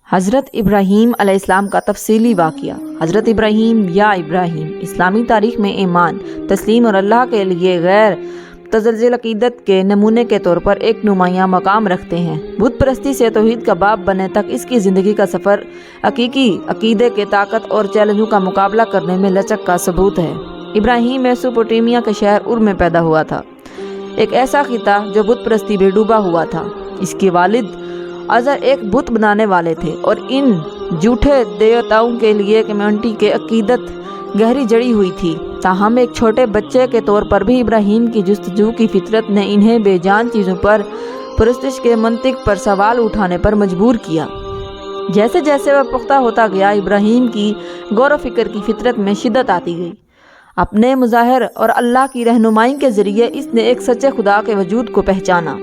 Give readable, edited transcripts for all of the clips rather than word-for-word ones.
حضرت ابراہیم علیہ السلام کا تفصیلی واقعہ۔ حضرت ابراہیم یا ابراہیم اسلامی تاریخ میں ایمان، تسلیم اور اللہ کے لیے غیر متزلزل عقیدت کے نمونے کے طور پر ایک نمایاں مقام رکھتے ہیں۔ بت پرستی سے توحید کا باب بننے تک اس کی زندگی کا سفر حقیقی عقیدے کے طاقت اور چیلنجوں کا مقابلہ کرنے میں لچک کا ثبوت ہے۔ ابراہیم میسوپوٹیمیا کے شہر ار میں پیدا ہوا تھا، ایک ایسا خطہ جو بت پرستی میں ڈوبا ہوا تھا۔ اس کے والد ازر ایک بت بنانے والے تھے اور ان جھوٹے دیوتاؤں کے لیے کمیونٹی کے عقیدت گہری جڑی ہوئی تھی۔ تاہم ایک چھوٹے بچے کے طور پر بھی ابراہیم کی جستجو کی فطرت نے انہیں بے جان چیزوں پر پرستش کے منطق پر سوال اٹھانے پر مجبور کیا۔ جیسے جیسے وہ پختہ ہوتا گیا، ابراہیم کی غور و فکر کی فطرت میں شدت آتی گئی۔ اپنے مظاہر اور اللہ کی رہنمائی کے ذریعے اس نے ایک سچے خدا کے وجود کو پہچانا۔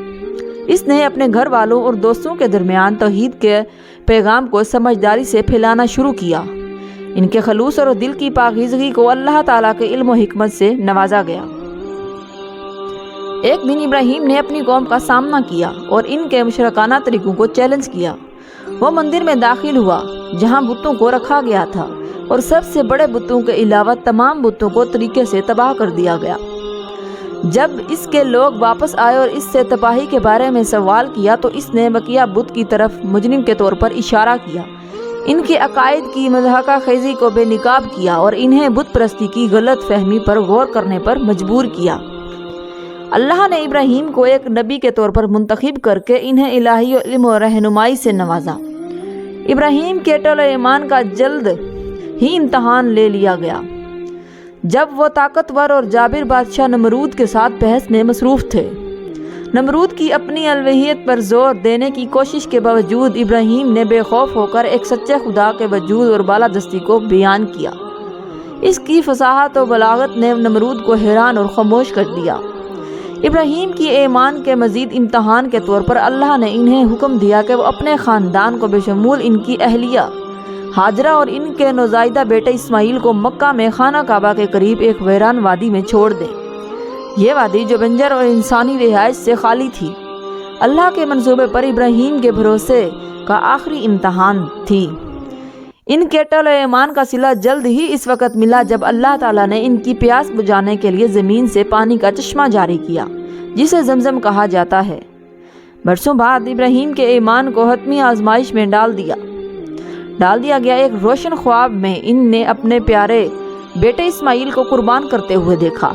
اس نے اپنے گھر والوں اور دوستوں کے درمیان توحید کے پیغام کو سمجھداری سے پھیلانا شروع کیا۔ ان کے خلوص اور دل کی پاکیزگی کو اللہ تعالیٰ کے علم و حکمت سے نوازا گیا۔ ایک دن ابراہیم نے اپنی قوم کا سامنا کیا اور ان کے مشرکانہ طریقوں کو چیلنج کیا۔ وہ مندر میں داخل ہوا جہاں بتوں کو رکھا گیا تھا اور سب سے بڑے بتوں کے علاوہ تمام بتوں کو طریقے سے تباہ کر دیا گیا۔ جب اس کے لوگ واپس آئے اور اس سے تباہی کے بارے میں سوال کیا تو اس نے بقیہ بت کی طرف مجرم کے طور پر اشارہ کیا، ان کے عقائد کی مضحکہ خیزی کو بے نقاب کیا اور انہیں بت پرستی کی غلط فہمی پر غور کرنے پر مجبور کیا۔ اللہ نے ابراہیم کو ایک نبی کے طور پر منتخب کر کے انہیں الہی علم و رہنمائی سے نوازا۔ ابراہیم کے طول ایمان کا جلد ہی امتحان لے لیا گیا جب وہ طاقتور اور جابر بادشاہ نمرود کے ساتھ بحث میں مصروف تھے۔ نمرود کی اپنی الوہیت پر زور دینے کی کوشش کے باوجود ابراہیم نے بے خوف ہو کر ایک سچے خدا کے وجود اور بالادستی کو بیان کیا۔ اس کی فصاحت و بلاغت نے نمرود کو حیران اور خاموش کر دیا۔ ابراہیم کی ایمان کے مزید امتحان کے طور پر اللہ نے انہیں حکم دیا کہ وہ اپنے خاندان کو بشمول ان کی اہلیہ ہاجرہ اور ان کے نوزائیدہ بیٹے اسماعیل کو مکہ میں خانہ کعبہ کے قریب ایک ویران وادی میں چھوڑ دیں۔ یہ وادی جو بنجر اور انسانی رہائش سے خالی تھی، اللہ کے منصوبے پر ابراہیم کے بھروسے کا آخری امتحان تھی۔ ان کے طول ایمان کا صلہ جلد ہی اس وقت ملا جب اللہ تعالیٰ نے ان کی پیاس بجھانے کے لیے زمین سے پانی کا چشمہ جاری کیا، جسے زمزم کہا جاتا ہے۔ برسوں بعد ابراہیم کے ایمان کو حتمی آزمائش میں ڈال دیا گیا۔ ایک روشن خواب میں ان نے اپنے پیارے بیٹے اسماعیل کو قربان کرتے ہوئے دیکھا۔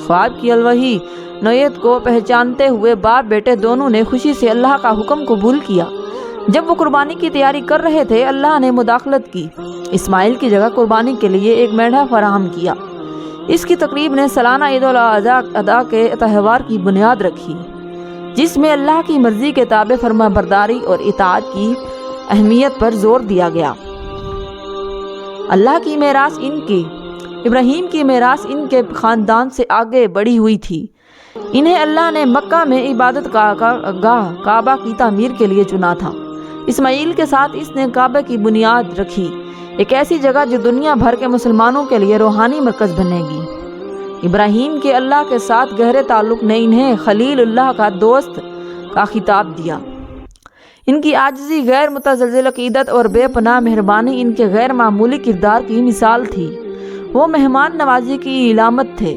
خواب کی الوہی نوعیت کو پہچانتے ہوئے باپ بیٹے دونوں نے خوشی سے اللہ کا حکم قبول کیا۔ جب وہ قربانی کی تیاری کر رہے تھے، اللہ نے مداخلت کی، اسماعیل کی جگہ قربانی کے لیے ایک مینڈھا فراہم کیا۔ اس کی تقریب نے سالانہ عید الاضحیٰ کے تہوار کی بنیاد رکھی، جس میں اللہ کی مرضی کے تابع فرما برداری اور اطاعت کی اہمیت پر زور دیا گیا۔ ابراہیم کی میراث ان کے خاندان سے آگے بڑھی ہوئی تھی۔ انہیں اللہ نے مکہ میں عبادت گاہ کعبہ کی تعمیر کے لیے چنا تھا۔ اسماعیل کے ساتھ اس نے کعبہ کی بنیاد رکھی، ایک ایسی جگہ جو دنیا بھر کے مسلمانوں کے لیے روحانی مرکز بنے گی۔ ابراہیم کے اللہ کے ساتھ گہرے تعلق نے انہیں خلیل اللہ کا دوست کا خطاب دیا۔ ان کی عاجزی، غیر متزلزل عقیدت اور بے پناہ مہربانی ان کے غیر معمولی کردار کی مثال تھی۔ وہ مہمان نوازی کی علامت تھے،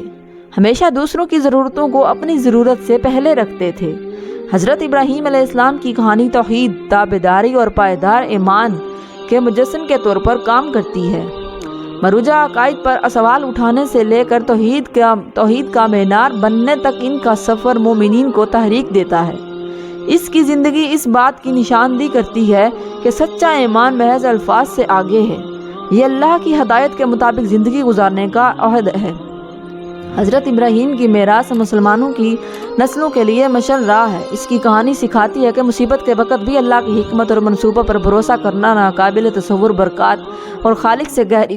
ہمیشہ دوسروں کی ضرورتوں کو اپنی ضرورت سے پہلے رکھتے تھے۔ حضرت ابراہیم علیہ السلام کی کہانی توحید، تابعداری اور پائیدار ایمان کے مجسم کے طور پر کام کرتی ہے۔ مروجہ عقائد پر سوال اٹھانے سے لے کر توحید کا مینار بننے تک ان کا سفر مومنین کو تحریک دیتا ہے۔ اس کی زندگی اس بات کی نشاندہی کرتی ہے کہ سچا ایمان محض الفاظ سے آگے ہے، یہ اللہ کی ہدایت کے مطابق زندگی گزارنے کا عہد ہے۔ حضرت ابراہیم کی میراث مسلمانوں کی نسلوں کے لیے مشعل راہ ہے۔ اس کی کہانی سکھاتی ہے کہ مصیبت کے وقت بھی اللہ کی حکمت اور منصوبہ پر بھروسہ کرنا ناقابل تصور برکات اور خالق سے گہری